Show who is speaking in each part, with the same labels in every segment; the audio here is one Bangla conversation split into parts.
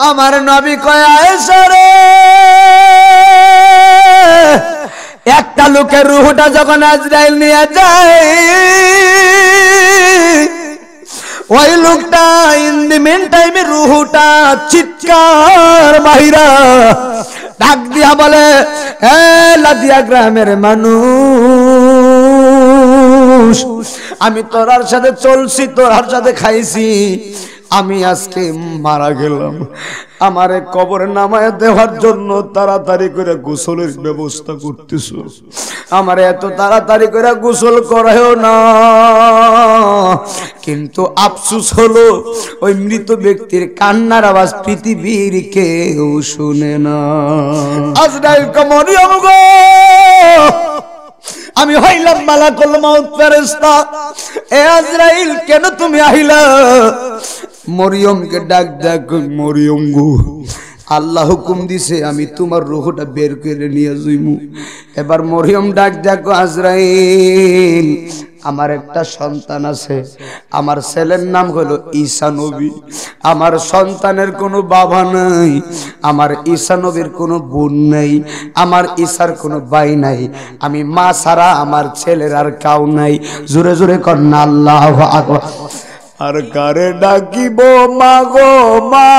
Speaker 1: আমার নবী কয় আয়েশা রে, একটা লোকের রূহটা যখন আজরাইল নিয়ে যায়, ওই লোকটা ইন দি মেন টাইমে রূহটা চিৎকার মাইরা ডাক দিয়া বলে, হে লাদিয়া গ্রামের মানুষ, আমি তোরার সাথে চলছি, তোরার সাথে খাইছি, আমি আজকে মারা গেলাম, আমারে কবরে নামায় দেওয়ার জন্য তাড়াতাড়ি করে গোসলের ব্যবস্থা করতেছো, আমারে এত তাড়াতাড়ি করে গোসল করায়ও না। কিন্তু আফসোস হলো ওই মৃত ব্যক্তির কান্নার আওয়াজ পৃথিবীর কেউ শুনে না। আজরাইল মরিয়ম গো, আমি হইলাম মালাকুল মউত ফেরেশতা, এ আজরাইল কেন তুমি আইলা? মরিয়মকে ডাক ডাক, মরিয়ম গো, আল্লাহ হুকুম দিছে আমি তোমার রূহটা বের করে নিয়ে যাইমু। এবার মরিয়ম ডাক ডাক, আজরাইল আমার একটা সন্তান আছে, আমার ছেলের নাম হলো ঈসা নবী, আমার সন্তানের কোনো বাবা নাই, আমার ঈসা নবীর কোনো বোন নাই, আমার ঈসার কোনো ভাই নাই, আমি মা ছাড়া আমার ছেলের আর কাউ নাই। জোরে জোরে কন্যা আল্লাহু আকবার। আর কারে ডাকিব মাগো মা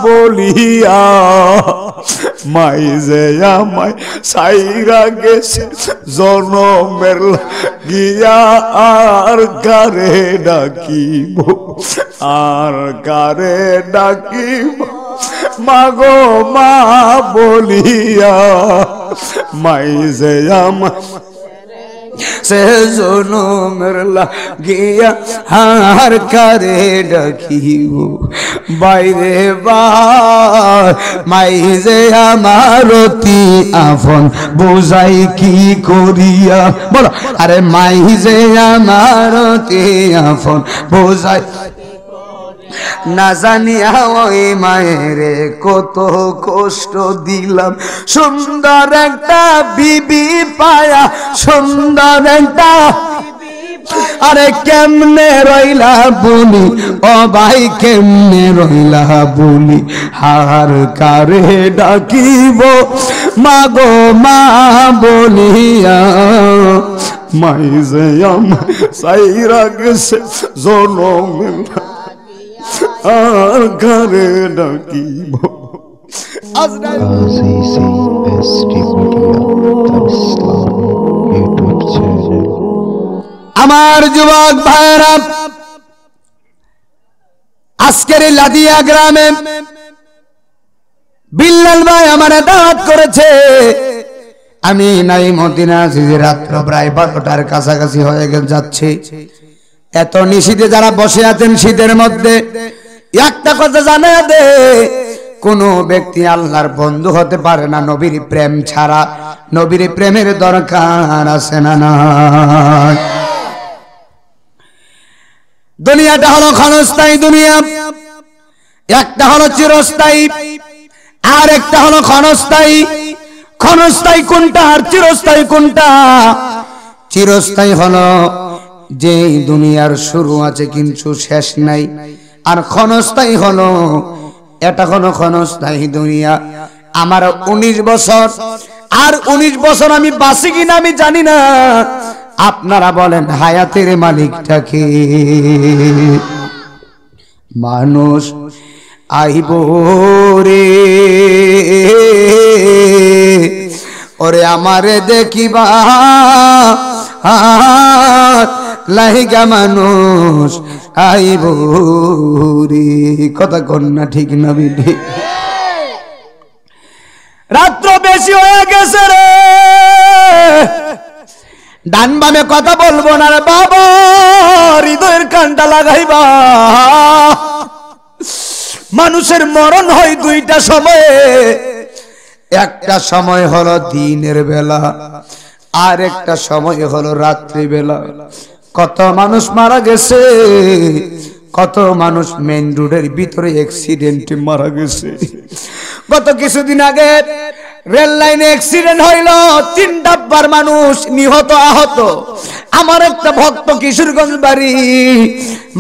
Speaker 1: বলিয়া, মাই যে আমায় সাইরা গেছে জনমের গিয়া, আর কারে ডাকিব, আর কারে ডাকিব মাগো মা বলিয়া, মাই যে আমায় সে জনমের লাগিয়া, হার কারে ডাকিব বাইরে বার, মাই যে আমার অতি আপন বোঝাই কি করিয়া, বলো আরে মাই যে আমার অতি আপন বোঝাই, না জানিয়া ওই মায়েরে কত কষ্ট দিলাম, সুন্দর একটা বিবি পায়া, সুন্দর একটা, আরে কেমনে রইলা বলি ও ভাই, কেমনে রইলা বলি, হার কারে ডাকিব মাগো মা বলিয়া, মাই যে আমার সাইরা গেছে জনমের, আর কারে ডাকিব। আমার যুবক ভাইরা, আজকের লাদিয়া গ্রামে বিল্লাল ভাই আমার দাওয়াত করেছে, আমি নাই মদিনা যে রাত্র প্রায় 12টার কাছাকাছি হয়ে যাচ্ছে। এত নিশীথে যারা বসে আছেন শীতের মধ্যে, একটা কথা জানা দে, কোন ব্যক্তি আল্লাহর বন্ধু হতে পারে না নবীর প্রেম ছাড়া। নবীর প্রেমের দরকার আছে না না? দুনিয়াটা হলো ক্ষণস্থায়ী দুনিয়া, একটা হলো চিরস্থায়ী, আর একটা হলো ক্ষণস্থায়ী। ক্ষণস্থায়ী কোনটা আর চিরস্থায়ী কোনটা? চিরস্থায়ী হলো যে দুনিয়ার শুরু আছে কিন্তু শেষ নাই, আর ক্ষণস্থায়ী হলো, এটা হলো ক্ষণস্থায়ী দুনিয়া। আমার 19 বছর, আর 19 বছর আমি বাঁচি কিনা আমি জানি না। আপনারা বলেন হায়াতের মালিকটাকে? মানুষ আইব রে, ওরে আমারে দেখিবা লাইগা মানুষ আইব রে। কথা কন্যা ঠিক না বিধি? রাত্র বেশি হয়ে গেছে রে, ডান বামে কথা বলবো না রে বাবা, হৃদয়ের কানটা লাগাইবা। মানুষের মরণ হয় দুইটা সময়ে, একটা সময় হলো দিনের বেলা, আর একটা সময় হলো রাত্রি বেলা। কত মানুষ মারা গেছে, কত মানুষ মেইন রোডের ভিতরে অ্যাক্সিডেন্টে মারা গেছে। গত কিছুদিন আগে রেল লাইনে অ্যাক্সিডেন্ট হইল, 3 ডাব্বার মানুষ নিহত আহত। আমার একটা ভক্ত কিশোরগঞ্জ বাড়ি,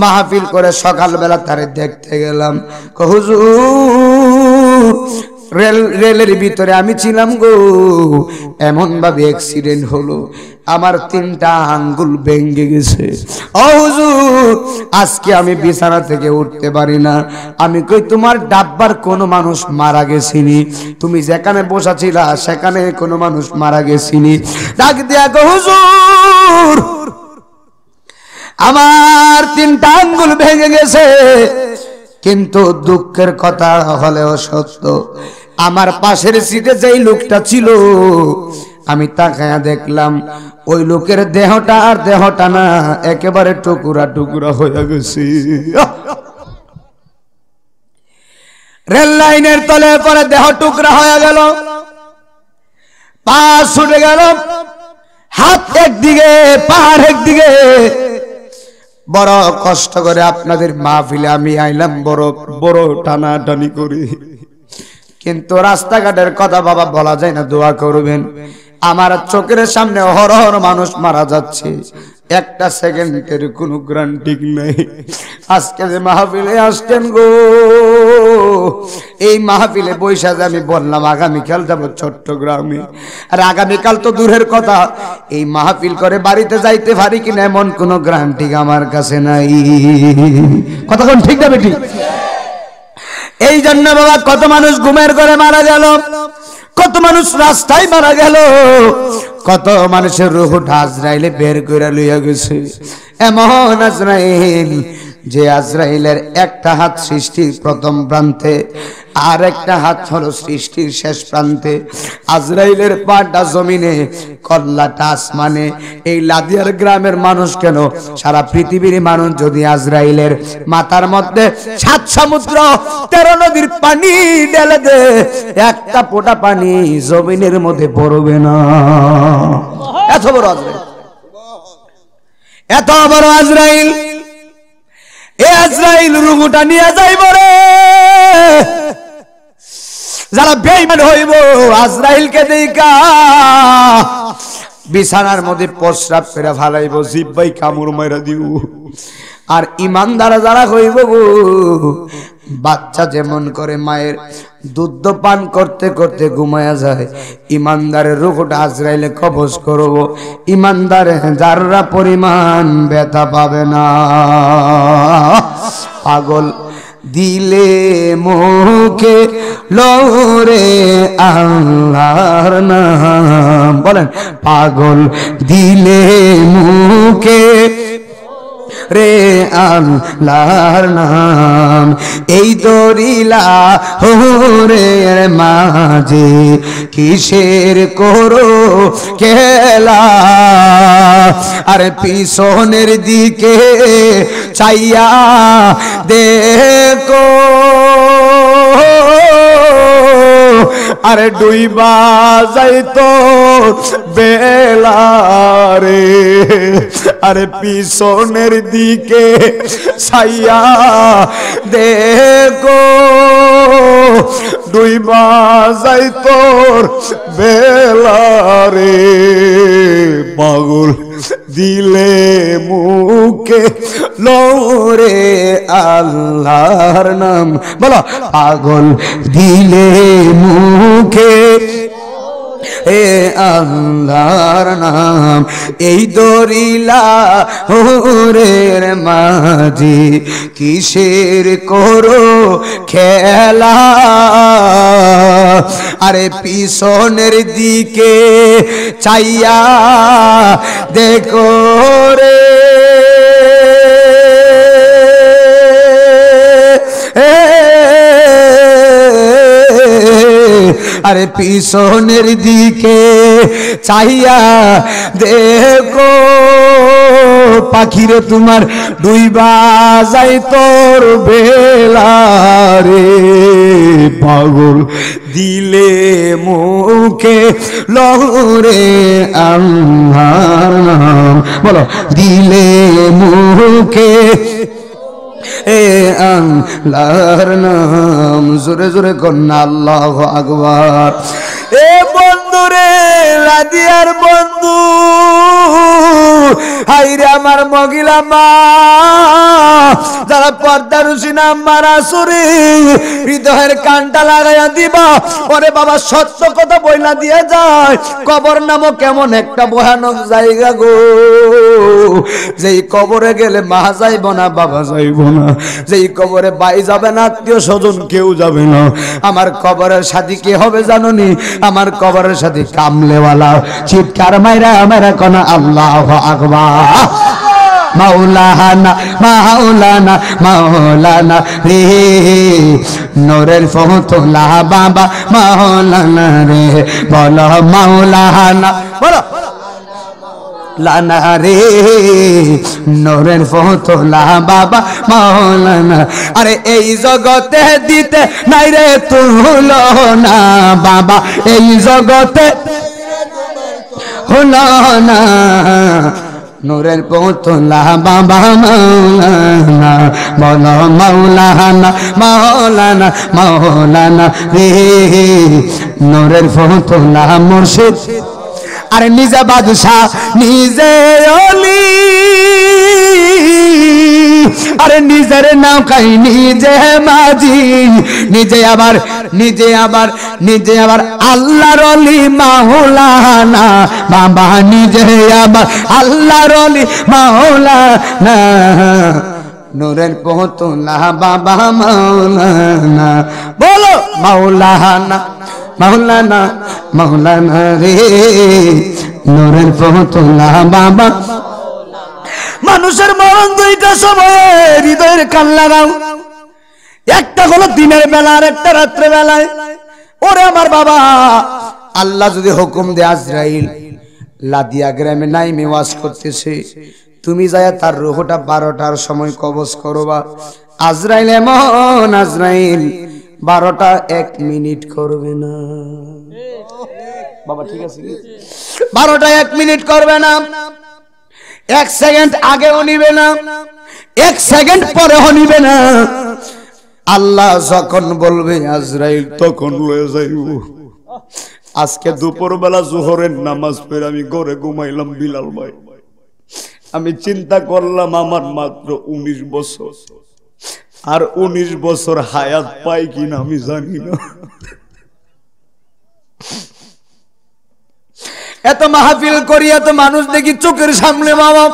Speaker 1: মাহফিল করে সকালবেলা তারে দেখতে গেলাম। হুজুর রেলের ভিতরে আমি ছিলাম গো, এমন ভাবে অ্যাক্সিডেন্ট হলো আমার 3টা আঙ্গুল ভেঙে গেছে। ও হুজুর, আজকে আমি বিছানা থেকে উঠতে পারি না। আমি কই তোমার ডাব্বার কোনো মানুষ মারা গেছিনি? তুমি যেখানে বসা ছিলা সেখানে কোনো মানুষ মারা গেছিনি? ডাক দিয়া গো হুজুর, আমার 3টা আঙ্গুল ভেঙে গেছে, কিন্তু দুঃখের কথা হলেও সত্য, আমার পাশের সিটে যেই লোকটা ছিল আমি তাকায়া দেখলাম ওই লোকের দেহটা আর দেহটা না, একেবারে টুকরা টুকরা হয়ে গেছে। রেল লাইনের তলে পরে দেহ টুকরা হয়ে গেল, পা ছুটে গেল, হাত একদিকে পা একদিকে। বড় কষ্ট করে আপনাদের মাহফিলে আমি আইলাম, বড় বড় টানাটানি করি, কিন্তু রাস্তাঘাটের কথা বাবা বলা যায় না, দোয়া করবেন। আমার চোখের সামনে হরহর মানুষ মারা যাচ্ছে, একটা সেকেন্ডের কোনো গ্যারান্টি নেই। আজকে যে মাহফিলে আসতেন গো, এই মাহফিলে বৈশা আমি বললাম আগামীকাল যাবো চট্টগ্রামে, আর আগামীকাল তো দূরের কথা, এই মাহফিল করে বাড়িতে যাইতে পারি কিনা এমন কোনো গ্যারান্টি আমার কাছে নাই। কথা কোন ঠিক না বেটি? এই জন্য বাবা কত মানুষ ঘুমের ঘরে মারা গেল, কত মানুষ রাস্তায় মারা গেল, কত মানুষের রূহটা আজরাইলে বের করে লইয়া গেছে। এমন আজরাইল যে আজরাইলের একটা হাত সৃষ্টির প্রথম প্রান্তে, আর একটা হাত হলো সৃষ্টির শেষ প্রান্তে। আজরাইলের পাটা জমিনে, কল্লাটা আসমানে। এই লাদিয়ার গ্রামের মানুষ কেন, সারা পৃথিবীর মানুষ যদি আজরাইলের মাথার মধ্যে 7 সমুদ্র 13 নদীর পানি ঢেলে দে, একটা ফোঁটা পানি জমিনের মধ্যে পড়বে না। এত বড় আজরাইল, এত বড় আজরাইল। এই আজরাইল রুহুটা নিয়ে যাইব রে, যারা বেঈমান হইব আজরাইলকে দেইকা বিছানার মধ্যে প্রস্রাব করে ফালাইব, জিহ্বাই কামড় মাইরা দিব। আর ইমানদার যারা হইব গো, বাচ্চা যেমন করে মায়ের দুধ পান করতে করতে ঘুমায়া যায়, ইমানদারের রূহটা আজরাইলে কবজ করব, ইমানদারে যাররা পরিমাণ ব্যথা পাবে না। পাগল দিলে মুখে লরে আল্লাহর নাম, বলেন পাগল দিলে মুখে রে আল্লাহর নাম, এই দরিলা হোরে মাঝে কিসের করো খেলা, আরে পিছনের দিকে চাইয়া দেখো, আরে ডুইবা যাইতো বেলা রে, আরে পিছনের দিকে ছাইয়া দেখো, ডুইবা যাইতো বেলা রে। পাগল দিলে মুখে লরে আল্লাহর নাম, বলো পাগল দিলে মুখে এ আল্লাহর নাম, এই দরিলা হোরের মাঝে কিসের করো খেলা, আরে পিছনের দিকে চাইয়া দেখো রে, আরে পিছনের দিকে চাইয়া দেখো, পাখিরে তোমার ডুইবা যাই তোর বেলা রে। পাগল দিলে মুখে লরে আল্লাহর নাম, বলো দিলে মুখে এ আল্লাহর নাম, জোরে জোরে কন্যা আল্লাহু আকবার। এ বন্ধু রে, লাদিয়ার বন্ধু, হাইরে আমার মহিলা মা যারা পর্দারুসি নাম মারা সুরি হৃদয়ের কানটা লাগাইয়া দিবা। ওরে বাবা সত্য কথা বইলা দিয়ে যায়, কবর নামক কেমন একটা ভয়ানক জায়গা গো, যেই কবরে গেলে মা যাইব না, বাবা যাইব না, যেই কবরে ভাই যাবে না, আত্মীয় স্বজন কেউ যাবে না। আমার কবরের সাথী কে হবে জানোনি? আমার কবরের সাথী কামলেওয়ালা। চিৎকার মাইরা মাইরা কোনা আল্লাহু আকবার। মাওলানা মাওলানা মাওলানা রে, নূরের ফতুল্লা বাবা মাওলানা রে, বলো মাওলানা, বলো লানা রে, নূরের ফতুল্লা বাবা মাওলানা। আরে এই জগতে দিতে নাই রে তুলনা বাবা, এই জগতে হলো না, নূরের পুতুলা বাবা মাওলানা, বলো মাওলানা মাওলানা মাওলানা রে, নূরের পুতুলা মুর্শিদ। আরে নিজে বাদশাহ নিজে ওলি, আরে নিজের নাম খাই নিজে মাঝি, নিজে আবার আল্লাহর ওলি মাওলানা বাবা, নিজে আবার আল্লাহর ওলি মাওলানা, নূরের পুতুলা বাবা মাওলানা, বলো মাওলানা মাওলানা মাওলানা রে, নূরের পুতুলা বাবা। মানুষের মরণ দুইটা সময়ে, হৃদয়ের কান লাগাও, একটা হলো দিনের বেলা আর একটা রাত্রে বেলায়। ওরে আমার বাবা, আল্লাহ যদি হুকুম দেয় আজরাইল লাদিয়া গ্রামে নাইমে ওয়াজ করতেছে, তুমি যায় তার রূহটা 12টার সময় কবজ করবা। আজরাইল এমন আজরাইল 12টা 1 মিনিট করবে না বাবা, ঠিক আছে? 12টা 1 মিনিট করবে না, 1 সেকেন্ড আগেও নিবে না, 1 সেকেন্ড পরেও নিবে না। আল্লাহ যখন বলবে আজরাইল তখন লয়ে যাইব। আজকে দুপুর বেলা জোহরের নামাজ পড়ে আমি ঘরে ঘুমাইলাম বিলাল ভাই, আমি চিন্তা করলাম আমার মাত্র 19 বছর, আর 19 বছর হায়াত পাই কিনা আমি জানি না। এত মাহফিল করি, এত মানুষ দেখি চোখের সামনে, বাবা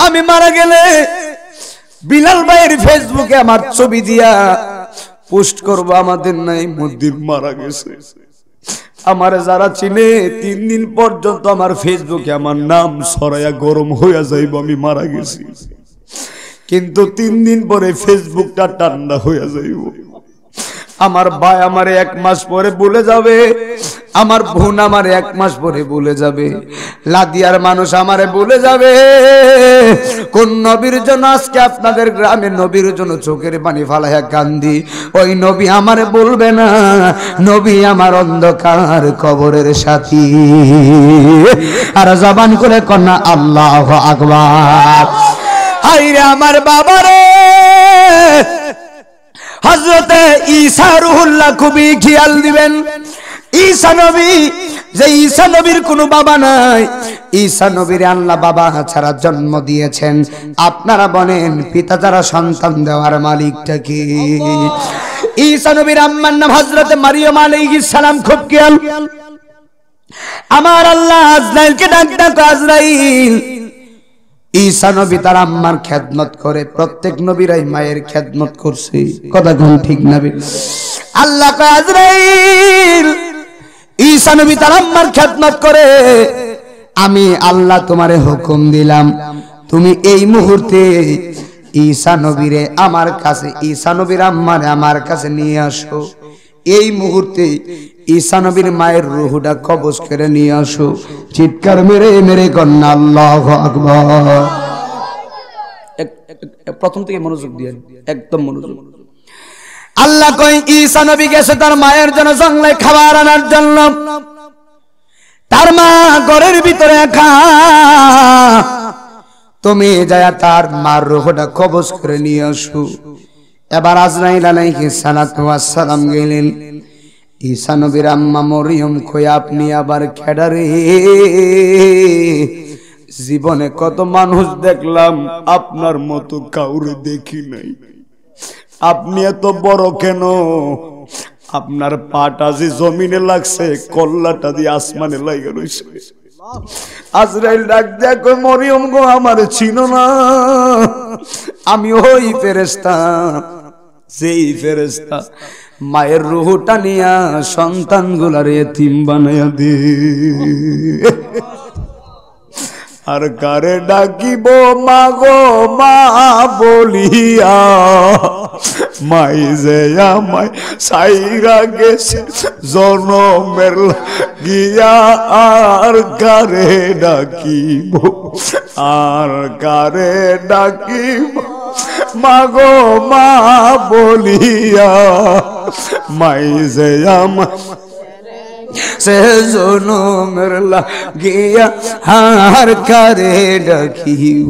Speaker 1: আমি মারা গেলে বিলাল ভাইয়ের ফেসবুকে আমার ছবি দিয়া পোস্ট করব, আমাদের নাই মদ্দির মারা গেছে। আমার যারা চিনে 3 দিন পর্যন্ত আমার ফেসবুকে আমার নাম ছড়াইয়া গরম হইয়া যাইব আমি মারা গেছি, কিন্তু 3 দিন পরে ফেসবুকটা ঠান্ডা হইয়া যাইব। আমার ভাই আমারে 1 মাস পরে ভুলে যাবে, আমার বোন আমারে 1 মাস পরে ভুলে যাবে, লাদিয়ার মানুষ আমারে ভুলে যাবে। কোন নবীর জন্য আজকে আপনাদের গ্রামে নবীর জন্য চোখের পানি ফালাইয়া কান্দি, ওই নবী আমারে বলবে না, নবী আমার অন্ধকার কবরের সাথী। আর জবান করে কন্যা আল্লাহু আকবার। হায়রে আমার বাবারে, হযরতে ঈসা রুহুল্লাহ খুবই খেয়াল দিবেন। ঈসা নবী, যে ঈসা নবীর কোনো বাবা নাই, ঈসা নবীর আল্লাহ বাবা ছাড়া জন্ম দিয়েছেন। আপনারা বলেন পিতা যারা সন্তান দেওয়ার মালিকটা কি? ঈসা নবীর আম্মার নাম হযরতে মারিয়াম আলাইহিস সালাম। খুব খেয়াল, আমার আল্লাহ আজরাইলকে ডাক আজরাইল। ঈসা নবী তার আম্মার খেদমত করে, প্রত্যেক নবীরাই মায়ের খেদমত করছে, কথা কোন ঠিক নবী? আল্লাহ কয় আজরাইল, ঈসা নবী তার আম্মার খেদমত করে, আমি আল্লাহ তোমারে হুকুম দিলাম তুমি এই মুহূর্তে ঈসা নবীরে আমার কাছে, ঈসা নবীর আম্মারে আমার কাছে নিয়ে আসো। এই মুহূর্তে ঈসা নবীর মায়ের রূহটা কবজ করে নিয়ে আসো। চিৎকার মেরে মেরে কন্যা আল্লাহু আকবার। প্রথম থেকে মনোযোগ দিয়ে, একদম মনোযোগ। আল্লাহ কই ঈসা নবী গেছে তার মায়ের জন্য জঙ্গলে খাবার আনার জন্য। তার মা ঘরের ভিতরে একা, তুমি যায় তার মার রূহটা কবজ করে নিয়ে আসো। এবার আজরাইল আলাইহিস সালাতু ওয়াস সালাম গেলেন, ঈসা নবীর আম্মা মরিয়ম কই আপনি আবার কেডারে? জীবনে কত মানুষ দেখলাম, আপনার মতো কাউরে দেখি নাই। আপনি এত বড় কেন? আপনার পাটা যে জমিনে লাগছে, কল্লাটা দিয়ে আসমানে লাগা রইছে। আজরাইল ডাক দেয়া কই মরিয়ম গো, আমার চিনো না? আমি ওই ফেরেশতা, যেই ফেরেশতা মায়ের রূহটা নিয়া সন্তানগুলার এতিম বানায়া দে। আর কারে ডাকিব মা গো মা বলিয়া, মাই যে আমায় সাইরা গেছে জনমের গিয়া। আর কারে ডাকিব, আর কারে ডাকিব মা গো মা বলিয়া, মাই যে আমায় সে জনমের লাগিয়া। হার কারে ডাকিব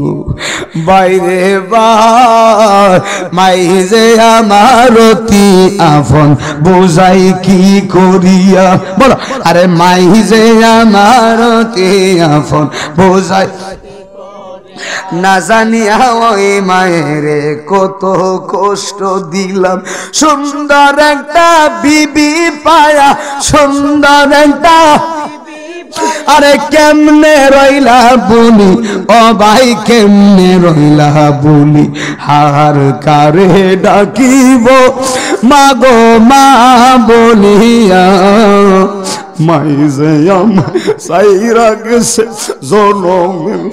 Speaker 1: বাইরে বার, মাই যে আমার অতি আপন বোঝাই কি করিয়া। বলো আরে মাই যে আমার অতি আপন বোঝাই, না জানিয়া ওই মায়েরে কত কষ্ট দিলাম। সুন্দর একটা বিবি পায়া, সুন্দর একটা, আরে কেমনে রইলা বলি ও ভাই, কেমনে রইলা বলি। হার কারে ডাকিব মা গো মা বলিয়া, মাই যে আমার সাইরা গেছে জনমের,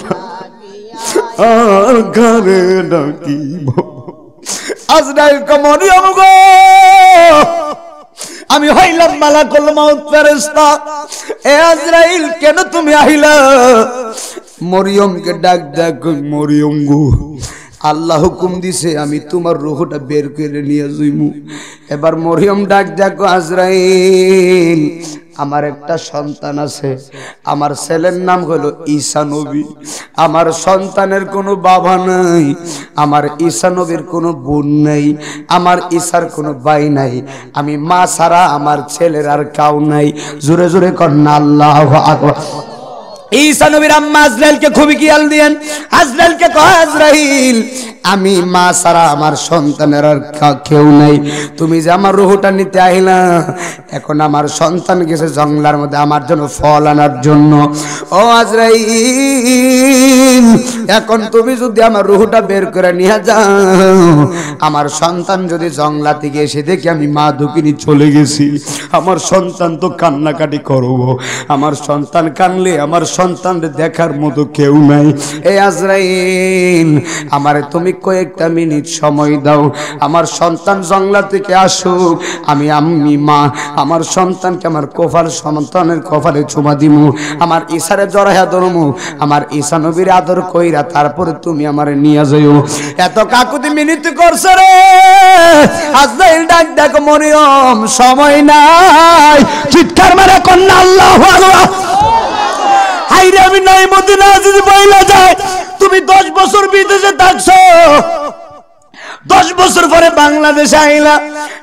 Speaker 1: আর কারে ডাকিব। আজরাইল মরিয়ম গো, আমি হইলাম মালাকুল মউত ফেরেশতা। এ আজরাইল কেন তুমি আইলা? মরিয়মকে ডাক ডাক, মরিয়ম গো আল্লাহ হুকুম দিছে আমি তোমার রূহটা বের করে নিয়ে যাইমু। এবার মরিয়ম ডাক ডাক, আজরাইল আমার একটা সন্তান আছে, আমার ছেলের নাম হলো ঈসা নবী। আমার সন্তানের কোনো বাবা নাই, আমার ঈসা নবীর কোনো বোন নাই, আমার ঈসার কোনো ভাই নাই, আমি মা ছাড়া আমার ছেলের আর কাউ নাই। জোরে জোরে কন্যা আল্লাহু আকবার। ঈসা নবীর আম্মা আজরাইলকে খুবই খেয়াল দিয়েন। আজরাইলকে কয় আজরাইল, আমি মা ছাড়া আমার সন্তানের আর কেউ নাই। তুমি যে আমার রূহটা নিতে আইলা, এখন আমার সন্তান গেছে জঙ্গলার মধ্যে আমার জন্য ফল আনার জন্য। ও আজরাইল, এখন তুমি যদি আমার রূহটা বের করে নিয়ে যাও, আমার সন্তান যদি জঙ্গলা থেকে এসে দেখি আমি মা দুকিনি চলে গেছি, আমার সন্তান তো কান্নাকাটি করবো। আমার সন্তান কানলে আমার সন্তানকে দেখার মতো কেউ নাই। এই আজরাইল, আমারে তুমি কয়েকটা মিনিট সময় দাও, আমার সন্তান জঙ্গলা থেকে আসুক, আমি মা আমার সন্তানকে আমার সন্তানের কপালে চুমা দিমু, আমার ঈসারে জড়াইয়া ধরমু, আমার ঈসা নবীর আদর কইরা তারপরে তুমি আমারে নিয়ে যাইও। এত কাকুতি মিনতি করছে রে আজরাইল। ডাক ডাক মরিয়ম, সময় নাই, চিৎকার মারে কন্যা আল্লাহু আকবার। হাইরে আমি নাই মদিনা যদি বইলা যায়, তুমি 10 বছর বিদেশে থাকছো, 10 বছর পরে বাংলাদেশে আইলা,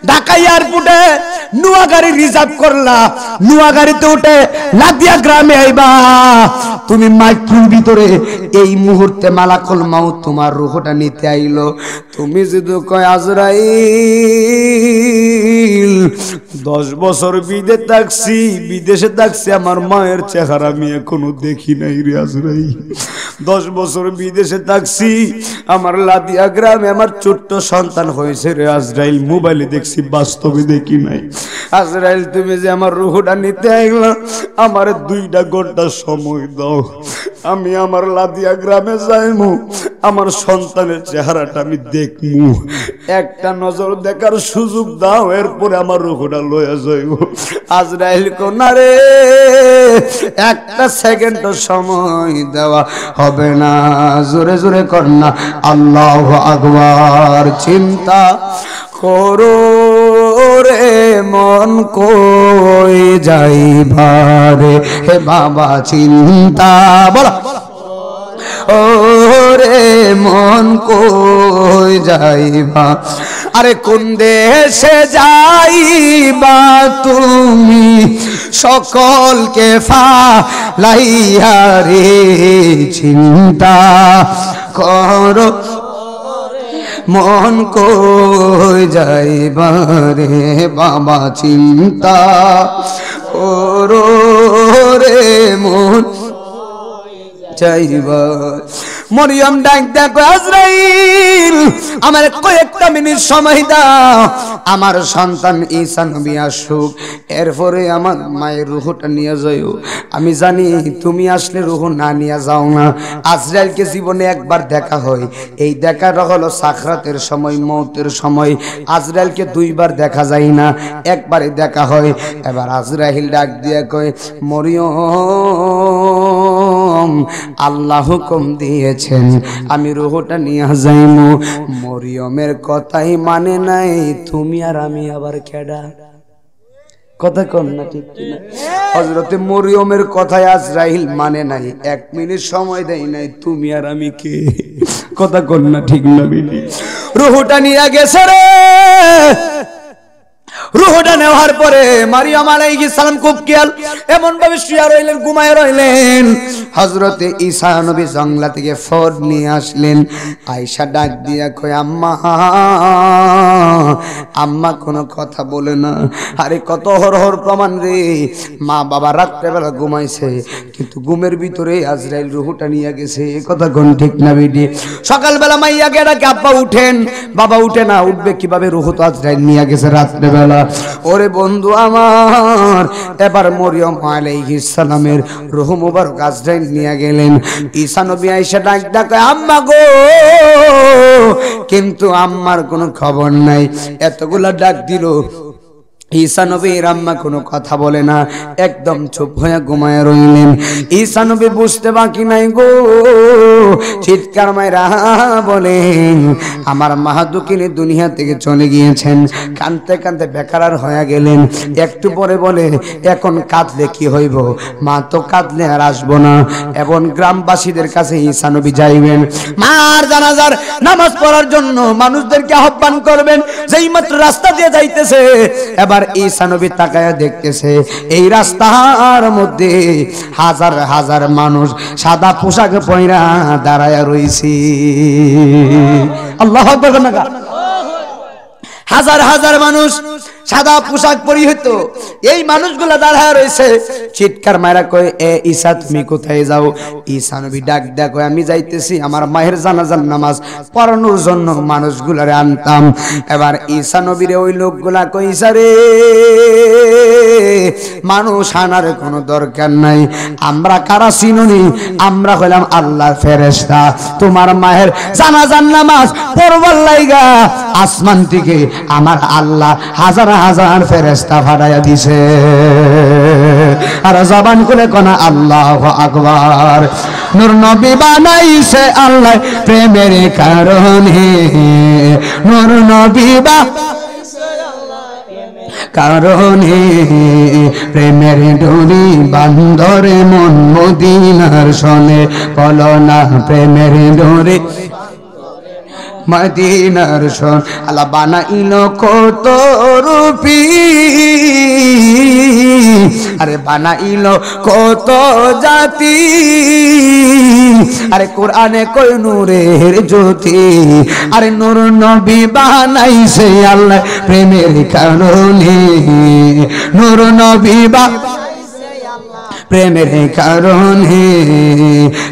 Speaker 1: ঢাকা এয়ারপোর্টে নুয়া গাড়ি রিজার্ভ করলা, নুয়া গাড়িতে উঠে লাদিয়া গ্রামে আইবা। তুমি মাইক্রোর ভিতরে এই মুহূর্তে মালাকুল মাউত তোমার রূহটা নিতে আইলো। তুমি যদি কয় আজরাইল 10 বছর বিদেশে থাকছি, আমার মায়ের চেহারা আমি এখনো দেখি নাই রে আজরাইল। 10 বছর বিদেশে থাকছি, আমার লাদিয়া গ্রামে আমার ছোট্ট সন্তান হয়েছে রে আজরাইল, মোবাইলে দেখছি, বাস্তবে দেখি নাই। আজরাইল তুমি যে আমার রূহটা নিতে আইলা, আমার 2টা ঘন্টা সময় দাও, আমি আমার লাদিয়া গ্রামে যাইমু, আমার সন্তানের চেহারাটা আমি দেখমু, একটা নজর দেখার সুযোগ দাও, এরপরে আমার রূহটা লইয়া যাইব। আজরাইল কো না রে, একটা সেকেন্ড সময় দেওয়া হবে না। জোরে জোরে কন্যা আল্লাহু আকবার। চিন্তা করো রে মন কই যাইবারে, হে বাবা চিন্তা বলো, ও রে মন কই যাইবা, আরে কোন দেশে যাইবা তুমি সকলকে ফালাইয়া রে চিন্তা করো মন কই যাইবারে বাবা চিন্তা করো রে মন যাইবার। মরিয়ম ডাক দেখো আজরাইল আমার কয়েকটা মিনিট সময় দাও, আমার সন্তান ঈসা নবী আসুক, এরপরে আমার মায়ের রূহটা নিয়ে যাও। আমি জানি তুমি আসলে রূহ না নিয়ে যাও না। আজরাইলকে জীবনে একবার দেখা হয়, এই দেখাটা হলো সাকরাতের সময়, মওতের সময়। আজরাইলকে দুইবার দেখা যায় না, একবারে দেখা হয়। এবার আজরাইল ডাক দিয়ে কয় মরিয়ম আল্লাহ হুকুম দিয়েছেন আমি রূহটা নিয়ে যাইমু। মরিয়মের কথাই মানে নাই, তুমি আর আমি আবার কেডা? কথা কন না ঠিক কিনা? হযরতে মরিয়মের কথায় আজরাইল মানে নাই, 1 মিনিট সময় দেয় নাই, তুমি আর আমি কে? কথা কন না ঠিক না বিনি? রূহটা নিয়ে গেছে রে। রূহটা নেওয়ার পরে মারিয়াম আলাইহিস সালাম খুব খেয়াল এমন ভাবে শুয়ে রইলেন, ঘুমায় রইলেন। হযরতে ঈসা নবী জঙ্গলা থেকে ফল নিয়ে আসলেন। আয়েশা ডাক দিয়া কয় আম্মা, আম্মা কোনো কথা বলে না। আরে কত হরহর প্রমাণ রে, মা বাবা রাত্রেবেলা ঘুমাইছে কিন্তু ঘুমের ভিতরে আজরাইল রূহটা নিয়ে গেছে। কথা কোন ঠিক না বিডি? সকালবেলা মাইয়াকে ডাকে আব্বা উঠেন, বাবা উঠে না, উঠবে কিভাবে? রূহ তো আজরাইল নিয়ে গেছে রাত্রেবেলা। ওরে বন্ধু আমার, এবার মরিয়ম আলাইহিস সালামের রূহ মুবারক আজরাইল নিয়ে গেলেন। ঈসা নবী আয়েশা ডাক ডাকে আম্মা গো, কিন্তু আম্মার কোনো খবর নাই। এতগুলা ডাক দিল, ঈসা নবীর আম্মা কোনো কথা বলে না, একদম চুপ হয়ে ঘুমায় রইলেন। ঈসা নবী বুঝতে বাকি নাই গো, চিৎকার মাইরা বলেন আমার মাহাদুকিনী দুনিয়া থেকে চলে গিয়েছেন। কাঁদতে কাঁদতে বেকার হয়ে গেলেন। একটু পরে বলে এখন কাঁদলে কি হইব, মা তো কাঁদলে আর আসবো না। এবং গ্রামবাসীদের কাছে ঈসা নবী যাইবেন, মার জানাজার নামাজ পড়ার জন্য মানুষদেরকে আহ্বান করবেন। যেই মাত্র রাস্তা দিয়ে যাইতেছে, এবার ঈসা নবী তাকায়া দেখতেছে এই রাস্তার মধ্যে হাজার হাজার মানুষ সাদা পোশাক পয়রা দাঁড়ায়া রইছে। আল্লাহু আকবার। হাজার হাজার মানুষ সাদা পোশাক পরিহিত, এই মানুষগুলা দাঁড়ায় রয়েছে। চিৎকার মারা কয় এ ঈসা তুমি কোথায় যাও? ঈসা নবী ডাক ডাক কয় আমি যাইতেছি আমার মায়ের জানাজার নামাজ পড়ানোর জন্য মানুষগুলারে আনতাম। এবার ঈসা নবীরে ওই লোকগুলা কয় ঈসা রে, মানুষ আনার কোনো দরকার নাই, আমরা কারা চিনুনি? আমরা হইলাম আল্লাহর ফেরেশতা। তোমার মায়ের জানাজার নামাজ পড়বার লাইগা আসমান থেকে আমার আল্লাহ হাজার হাজার ফেরেশতা পাঠাইয়া দিছে। আর জবান খুলে কোনা আল্লাহু আকবার। নূর নবী বানাইছে আল্লাহ প্রেমের কারণে, নূর নবী কারণে প্রেমের ডোরি বান্দরে মন মদিনার শোনে। বলো না প্রেমের ডোরি মদিনার শোন। আল্লাহ বানাইলো কত রূপী, আরে বানাইলো কত জাতি, আরে কোরআনে কই নূরের জ্যোতি। আরে নূর নবী বানাইছে আল্লাহ প্রেমের কারণে, নূর নবী প্রেমের কারণে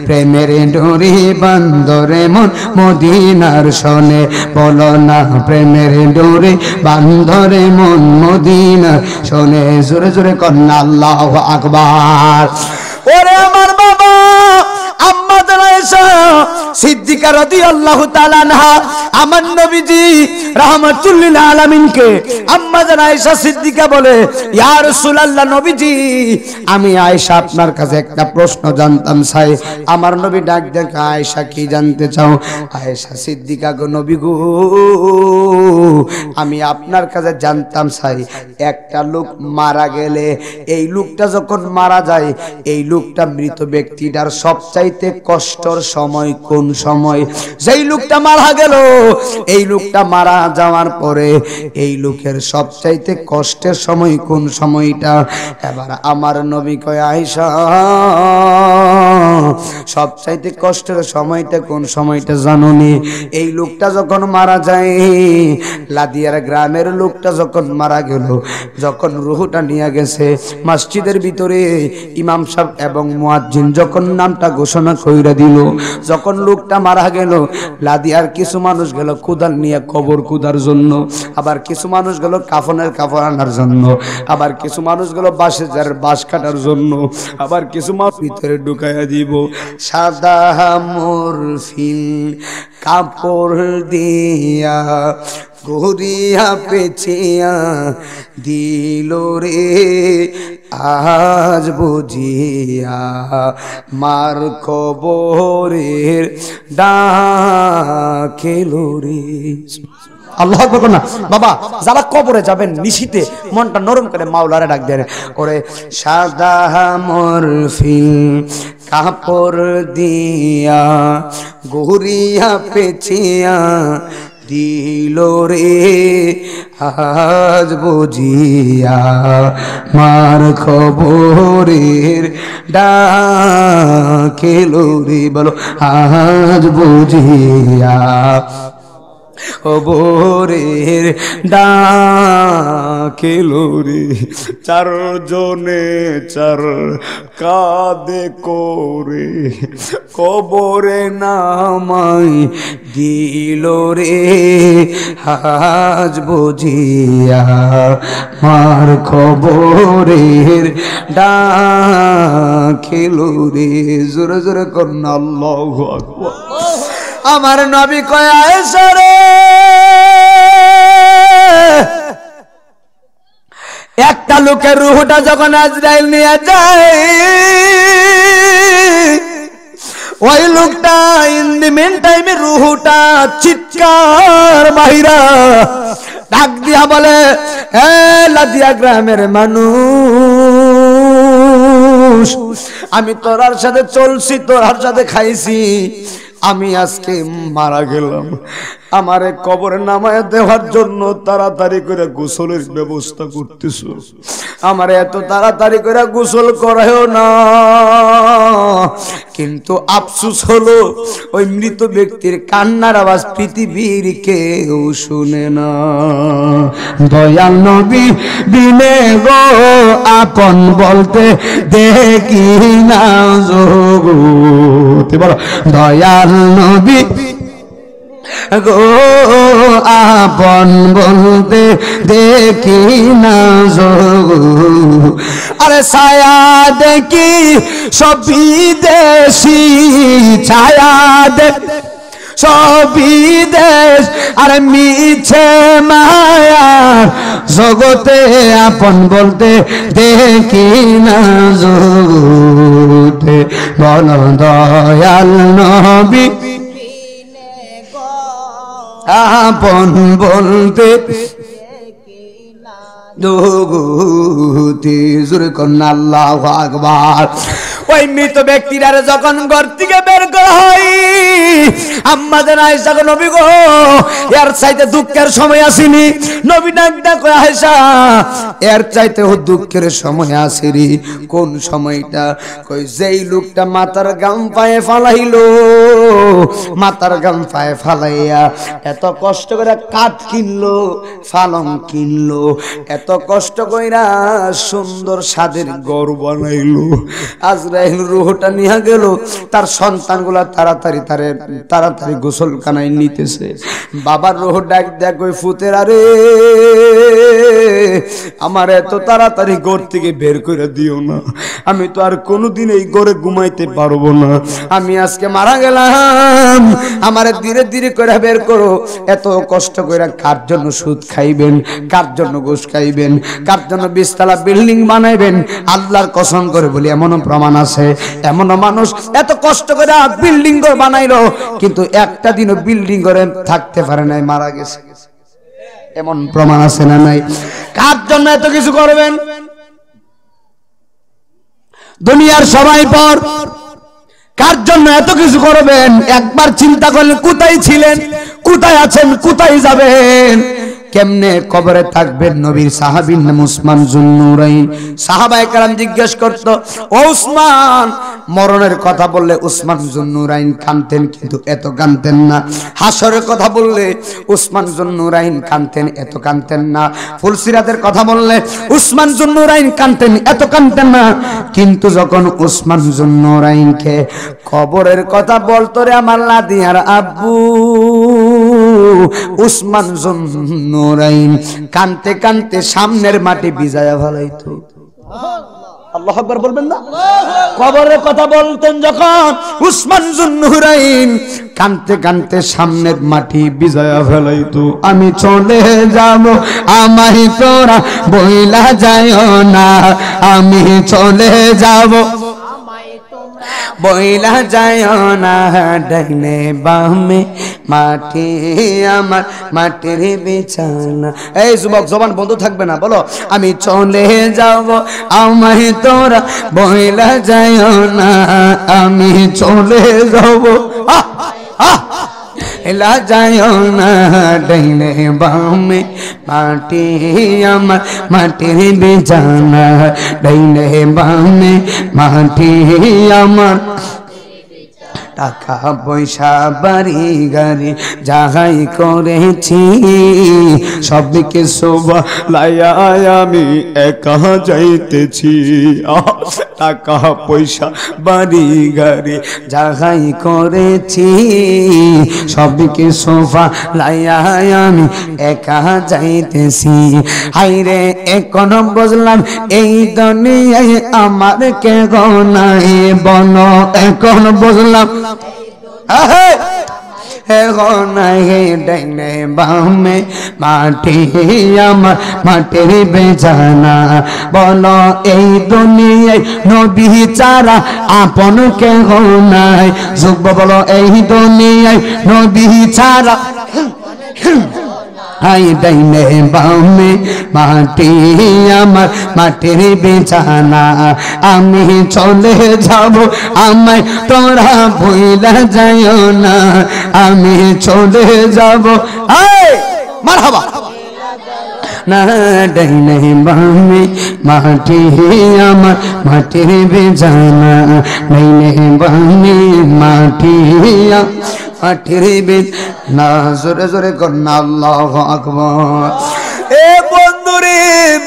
Speaker 1: প্রেমের ডোরি বান্দরে মন মদিনার শোনে। বলো না প্রেমের ডোরি বান্দরে মন মদিনার শোনে। জোরে জোরে কন্যা আল্লাহু আকবার। ওরে আমার বাবা আম্মা আয়েশা সিদ্দিকা রাদিয়াল্লাহু তাআলা আনহা আমার নবীজি রাহমাতুল লিল আলামিনকে আম্মা আয়েশা সিদ্দিকা বলে ইয়া রাসূলুল্লাহ নবীজি আমি আয়েশা আপনার কাছে একটা প্রশ্ন জানতাম চাই। আমার নবী ডাক দেখে আয়েশা কি জানতে চাও? আয়েশা সিদ্দিকা গো নবী গো আমি আপনার কাছে জানতাম চাই একটা লোক মারা গেলে এই লোকটা যখন মারা যায় এই লোকটা মৃত ব্যক্তিটার সবচাইতে কষ্ট কষ্টর সময় কোন সময়? যেই লোকটা মারা গেল, এই লোকটা মারা যাওয়ার পরে এই লোকের সবচাইতে কষ্টের সময় কোন সময়টা? এবার আমার নবী কয়, আয়েশা সবচাইতে কষ্টের সময়টা কোন সময়টা জানোনি? এই লোকটা যখন মারা যায়, লাদিয়ার গ্রামের লোকটা যখন মারা গেল, যখন রূহটা নিয়ে গেছে মসজিদের ভিতরে, ইমাম সাহেব এবং মুয়াজ্জিন যখন নামটা ঘোষণা কইরা দিল, যখন লোকটা মারা গেল, লাদিয়ার কিছু মানুষ গেল কুদাল নিয়ে কবর কুদার জন্য, আবার কিছু মানুষ গেল কাফনের কাপড় আনার জন্য, আবার কিছু মানুষ গেল বাঁশের বাঁশ কাটার জন্য, আবার কিছু মানুষ ভিতরে ঢুকাইয়া দিব সাদা মরফিন কাপড় দিয়া গড়িয়া পেঁচিয়া দিল রে আজ বুঝিয়া মার কবরের ডাকেলো রে। আল্লাহ আকবার না বাবা, যারা কবরে যাবেন নিশিতে মনটা নরম করে মাওলারে ডাক দেন, ওরে সাদা মরফিন কাপড় দিয়া গড়িয়া পেঁচিয়া দিল রে আজ বুঝিয়া মার খবরের ডাকেলো রে। বলো আজ বুঝিয়া খবরের ডাকেলো রে। চারজনে চার কাঁদে করে কবরে নামাই দিল রে আজ বুঝিয়া মার খবরের ডাকেলো রে। জোরে জোরে করুন আল্লাহু আকবার। আমার নবী কয়, আয়েশা রে একটা লোকের রূহটা যখন আজরাইল নিয়ে যায়, ওই লোকটা ইন দি মেন টাইমে রূহটা চিৎকার মাইরা ডাক দিয়া বলে, এ লাদিয়া গ্রামের মানুষ, আমি তোরার সাথে চলছি, তোরার সাথে খাইছি, আমি আজকে মারা গেলাম, আমারে কবরে নামায় দেওয়ার জন্য তাড়াতাড়ি করে গোসলের ব্যবস্থা করতেছো, আমার এত তাড়াতাড়ি করে গোসল করায়ও না। কিন্তু আফসোস হলো ওই মৃত ব্যক্তির কান্নার আওয়াজ পৃথিবীর কেউ শুনে না। দয়াল নবী বিনে গো আপন বলতে দেখি না জগতে। বলো দয়াল নবী গো আপন বলতে দেখি না জগৎ। আরে ছায়া দেখি সব বিদেশি, ছায়া দেখ সব বিদেশ, আরে মিছে মায়ার জগতে আপন বলতে দেখি না জগতে। বল দয়াল নবী আপন বলতে দুগুতি। জোরে কন্যা আল্লাহু আকবার। ওই মৃত ব্যক্তিরা যখন ঘর থেকে বের করা হয়, আম্মা জান আয়েশা গো, নবী গো এর চাইতে দুঃখের সময় আসেনি। নবী ডাক ডাক করে, আয়েশা এর চাইতে দুঃখের সময় আসেনি। কোন সময়টা? কই যেই লোকটা মাথার গাম পায়ে ফালাইলো, মাথার গাম পায়ে ফালাইয়া এত কষ্ট করে কাঠ কিনলো, ফালং কিনলো, এত কষ্ট কইরা সুন্দর স্বাদের ঘর বানাইলো, আজরাইল রূহটা নিয়ে গেল, তার সন্তানগুলা তাড়াতাড়ি গোসলখানায় নিতেছে। বাবার রূহ ডাক দেখ, ওই ফুতেরা রে আমার এত তাড়াতাড়ি ঘর থেকে বের করে দিও না, আমি তো আর কোনোদিন এই ঘরে ঘুমাইতে পারবো না, আমি আজকে মারা গেলাম, আমারে ধীরে ধীরে করে বের করো। এত কষ্ট করে কার জন্য সুদ খাইবেন, কার জন্য ঘুষ খাইবেন, কার জন্য 20 তলা বিল্ডিং বানাইবেন? আল্লাহর কসম করে বলি এমনও প্রমাণ আছে, এমনও মানুষ এত কষ্ট করে বিল্ডিং ঘর বানাইলো, কিন্তু একটা দিনও বিল্ডিং ঘরে থাকতে পারে নাই, মারা গেছে। এমন প্রমাণ আছে না নাই? কার জন্য এত কিছু করবেন? দুনিয়ার সবাই পর, কার জন্য এত কিছু করবেন? একবার চিন্তা করলেন কোথায় ছিলেন, কোথায় আছেন, কোথায় যাবেন, কেমনে কবরে থাকবেন? নবীর সাহাবীর নাম উসমান যুন্নুরাইন। সাহাবায়ে কেরাম জিজ্ঞেস করত, ও উসমান, মরণের কথা বললে উসমান যুন্নুরাইন কাঁদতেন, কিন্তু এত কাঁদতেন না। হাসরের কথা বললে উসমান যুন্নুরাইন কাঁদতেন, এত কাঁদতেন না। ফুলসিরাতের কথা বললে উসমান যুন্নুরাইন কাঁদতেন, এত কাঁদতেন না। কিন্তু যখন উসমান যুন্নুরাইনকে কবরের কথা বলতো রে আমার লাদিয়ার আব্বু, উসমান যুন্নুরাইন কানতে কানতে সামনের মাটি ভিজায়া ফেলাইতো। আল্লাহু আকবার বলবেন না? কবরের কথা বলতেন যখন উসমান যুন্নুরাইন কানতে কানতে সামনের মাটি ভিজায়া ফেলাইতো। আমি চলে যাব আমায় তোরা বইলা যায়ও না, আমি চলে যাব বইলা যায় না, ডাইনে বামে মাটি আমার মাটির বিছানা। এই যুবক জবান বন্ধ থাকবে না, বলো আমি চলে যাব আমায় তোরা বইলা যায় না, আমি চলে যাব এলা যায় না, ডাইনে বামে মাটি আমার মাটির বিছানা, ডাইনে বামে মাটি আমার। টাকা পয়সা বাড়ি গাড়ি যাহাই করেছি সবকে শোভা লাইয়া আমি একা যাইতেছি। টাকা পয়সা বাড়ি গাড়ি যাহাই করেছি সবকে শোভা লাইয়া আমি একা যাইতেছি। হাইরে এখন বুঝলাম এই দুনিয়ায় আমার কে গো নাই বন, এখন বুঝলাম ডাইনে বামে মাটি আমার মাটির বেজানা। বলো এই দুনিয়ায় নবী ছাড়া আপন কেহ নাই। যুব বলো এই দুনিয়ায় নবী ছাড়া হাই ডাইনে বামে মাটি আমার মাটির বিছানা, আমি চলে যাব আমায় তোরা ভুইলা যাইও না, আমি চলে যাব মারহাবা না, ডাইনে বামে মাটি আমার মাটির বিছানা, ডাইনে বামে মাটি মাটির বিছানা। জোরে জোরে কন্যা আল্লাহু আকবার। এ বন্ধু রে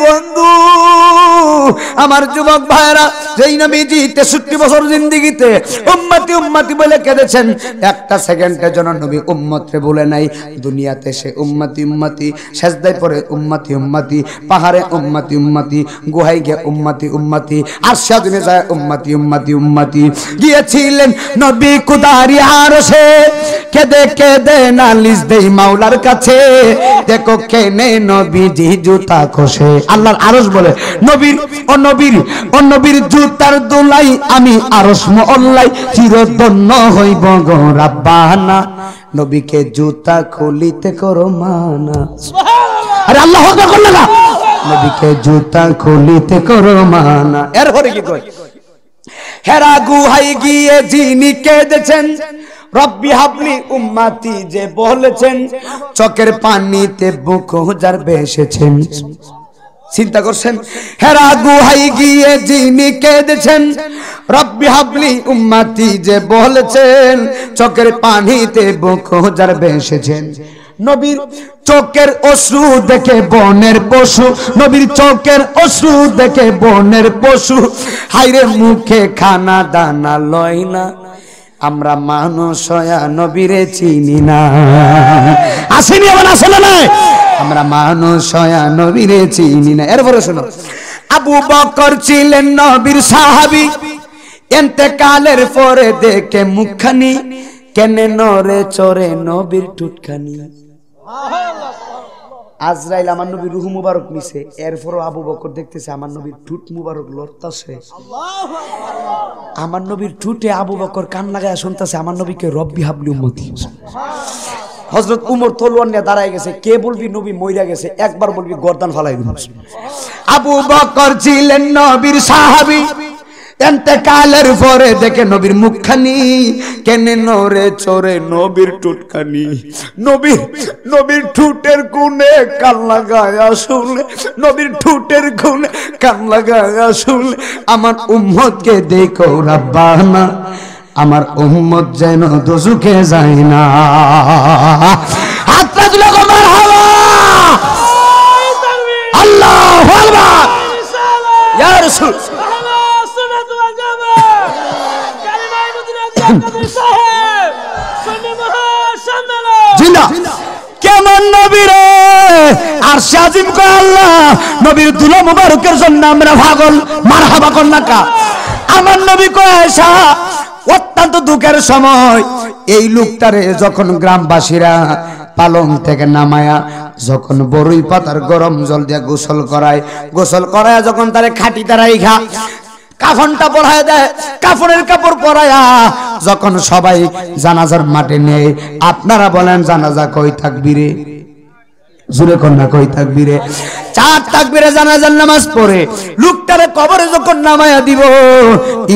Speaker 1: বন্ধু, আমার যুবক ভাইরা, যেই নবীজি 63 বছর জিন্দেগিতে উম্মতি উম্মতি বলে কেঁদেছেন, একটা সেকেন্ডের জন্য নবী উম্মত রে বলে নাই। দুনিয়াতে সে উম্মতি উম্মতি, সেজদায় পড়ে উম্মতি উম্মতি, পাহাড়ে উম্মতি উম্মতি, গুহায় গিয়ে উম্মতি উম্মতি, আরশে আযমে যায় উম্মতি উম্মতি উম্মতি। গিয়েছিলেন নবী কুদারি আরশে, কেঁদে কেঁদে নালিশ দেই মাওলার কাছে, দেখো কেনে নবীজি জুতা খসে। আল্লাহর আরশ বলে নবীর ও নবীর ও নবীর জুতার দোলাই আমি আরশ মহল্লাই চিরধন্য হইব গো রাব্বানা, নবীকে জুতা খুলিতে করো মানা। আরে আল্লাহু আকবার বললেন না? নবীকে জুতা খুলিতে করো মানা। এরপরে কি কয়? হেরা গুহায় গিয়ে যিনি কেঁদেছেন, রব্বি হাবলি উম্মতি যে বলেছেন, চোখের পানিতে বুক হাজার ভেসেছেন। চিন্তা করছেন? হেরা গুহায় গিয়ে যিনি কেঁদেছেন, রব্বি হাবলি উম্মতি যে বলেছেন, চোখের পানিতে বুক হাজার ভেসেছেন। নবীর চোখের অশ্রু দেখে বনের পশু, নবীর চোখের অশ্রু দেখে বনের পশু, হাইরে মুখে খানা দানা লয় না, আমরা মানুষ হয়া নবীরে চিনি না। আসেনি আবার আসলে না, আমরা মানুষ হয়া নবীরে চিনি না। এরপরে শোনো, আবু বকর ছিলেন নবীর সাহাবী, ইন্তেকালের পরে দেখে মুখখানি, কেনে নরে চরে নবীর টুটখানি। আজরাইল আমার নবীর রূহ মুবারক নিছে, এরপরও আবু বকর দেখতেছে আমার নবীর ঠুট মুবারক লড়তাছে। আমার নবীর ঠুটে আবু বকর কান লাগায় শুনতেছে আমার নবীকে রব্বি হাবলি উম্মতি। হযরত উমর তলোয়ার নিয়ে দাঁড়ায় গেছে, কে বলবি নবী মইরা গেছে, একবার বলবি গর্দান ফালাই দিন। আবু বকর ছিলেন নবীর সাহাবী, এতেকালের পরে দেখে নবীর মুখখানি কেনে নরে চরে নবীর টুটখানি, নবীর ঠুটের কোণে কান লাগায়া শুনলে, নবীর ঠুটের কোণে কান লাগায়া শুনলে আমার উম্মতকে দেখো রাব্বানা, আমার উম্মত যেন দোজখে যায় না। হাতটা তুলে গো মারহাবা, আল্লাহু আকবার, ইয়া রাসূল জিন্দা। কেমন নবী রে, আর শাজিম কয় আল্লাহ নবীর দুলা মুবারকের জন্য আমরা পাগল, মারহাবা কর না কা। আমার নবী কয় আয়েশা অত্যন্ত দুঃখের সময় এই লোকটারে যখন গ্রামবাসীরা পালং থেকে নামায়া যখন বড়ই পাতার গরম জল দিয়ে গোসল করায় যখন তারে খাটি তারাই খা কাফনটা পরায় দেয়, কাফনের কাপড় পরায়া যখন সবাই জানাজার মাঠে নেয়, আপনারা বলেন জানাজা কই তাকবীরে, জুরে কন্যা কই তাকবীরে, 4 তাকবীরে জানাজার নামাজ পড়ে লোকটারে কবরে যখন নামায়া দিব,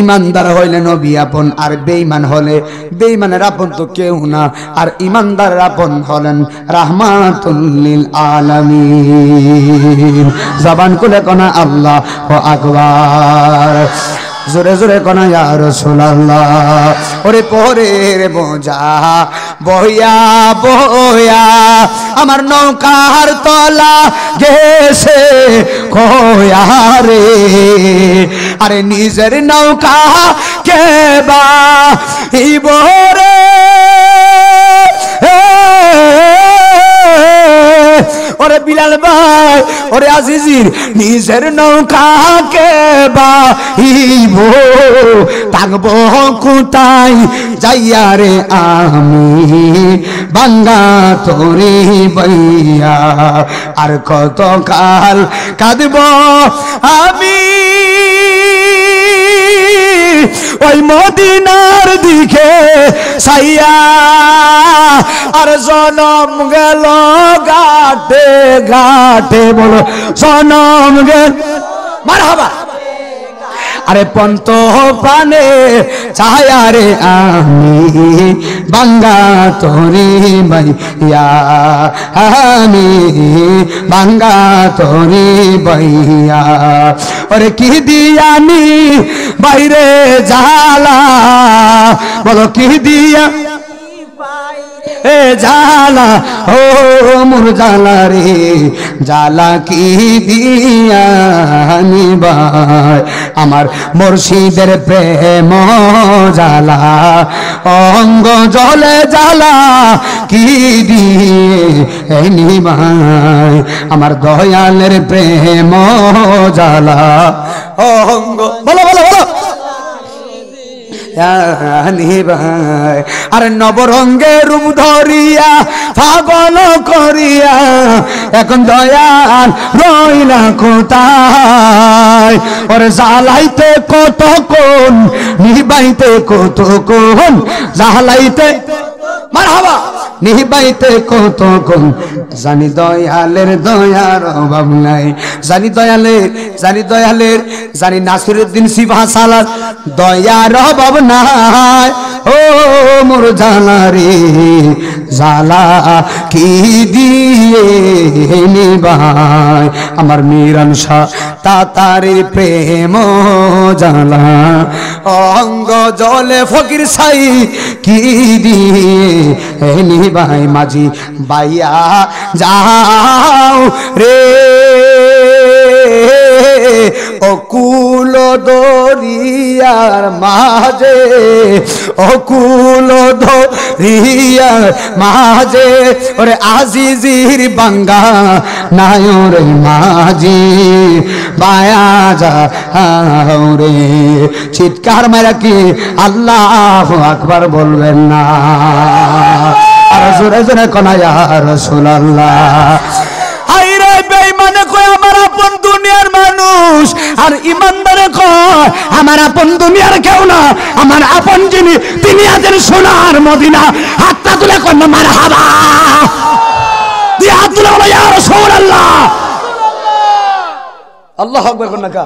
Speaker 1: ইমানদার হইলে নবী আপন, আর বেঈমান হলে বেঈমানের আপন তো কেউ না, আর ইমানদারের আপন হলেন রাহমাতুল লিল আলামিন। জবান খুলে কোনা আল্লাহু আকবার, জোরে জোরে কোনা ইয়া রাসূলুল্লাহ। ওরে পরের বোঝা বইয়া বইয়া আমার নৌকার তলা গেছে কয়া রে, আরে নিজের নৌকা কে বাহিবরে, ওরে বিলাল ভাই, ওরে আজিজির নিজের নৌকা কে বাহিব, থাকবো কোথায় যাইয়া রে আমি বাঙ্গা তোরে বইয়া, আর কত কাল কাঁদব আমি ওই মদিনার দিকে সাইয়া, আর জনম গেল ঘাটে ঘাটে, বলো জনম গেল মারহাবা, আরে পন্ত পানে ছায়া রে আমি বাঙ্গা তোরে বইয়া, আমি বাঙ্গা তোরে বইয়া, ওরে কি দিয়ানি বাইরে জালা, বলো কি দিয়া এ জালা, ও মোর জালা রে জালা কি দিয়ানি ভাই, আমার মুর্শিদের প্রেম জালা অঙ্গ জলে জালা কি দিয়ে নি ভাই, আমার দয়ালের প্রেম জালা অঙ্গ, বলো বলো বলো আর নবরঙ্গের রূপ ধরিয়া পাগল করিয়া এখন দয়াল রইলা কোথায়, ওরে জ্বালাইতে কতক্ষণ নিবাইতে কতক্ষণ, জ্বালাইতে মারহাবা নিবাইতে কতক্ষণ, জানি দয়ালের দয়ার অভাব নাই, জানি দয়ালের জানি নাসিরউদ্দিন সিভাসালার দয়ার অভাব নাই, ও মোর জালা রে জালা কি দিয়ে নিবাই, আমার মিরান শাহ তাতারে প্রেম জালা অঙ্গ জলে ফকির সাই কি দিয়ে নিবাই, মাঝি বাইয়া যাও রে অকুল দরিয়ার মাঝে, অকুল দরিয়ার মাঝে, ওরে আজিজির বাঙ্গা নায়র মাঝি বায়া যাও রে, চিৎকার মেরা কি আল্লাহু আকবার বলবেন না, আর জোরে জোরে কোনা ইয়া রাসূলুল্লাহ। আইরে বেঈমানে কয় আমার আপন দুনিয়ার মানুষ, আর ইমানদারে কয় আমার আপন দুনিয়ার কেউ না, আমার আপন যিনি তিনি আছেন সোনার মদিনা। হাতটা তুলে কোন মারহাবা, দিয়ে হাত তুলে বলো ইয়া রাসূলুল্লাহ, আল্লাহু আকবার কোন না কা,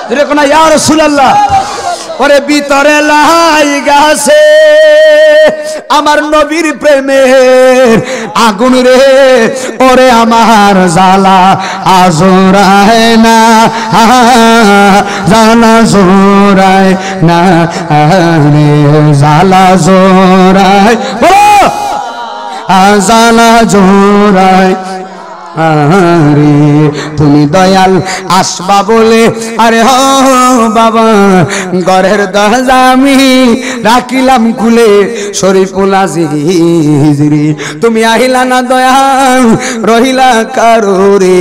Speaker 1: দিরে কোন ইয়া রাসূলুল্লাহ। ওরে ভিতরে লাইগাছে আমার নবীর প্রেমের আগুন রে ওরে আমার জ্বালা আজরায় না জ্বালা জোরায় না রে জ্বালা জোরায় জ্বালা জোরায় আরে তুমি দয়াল আসবা বলে আরে হ বাবা ঘরের দরজা আমি রাখিলাম খুলে শরীফুল আজিজরে তুমি আহিলা না দয়াল রহিলা কারো রে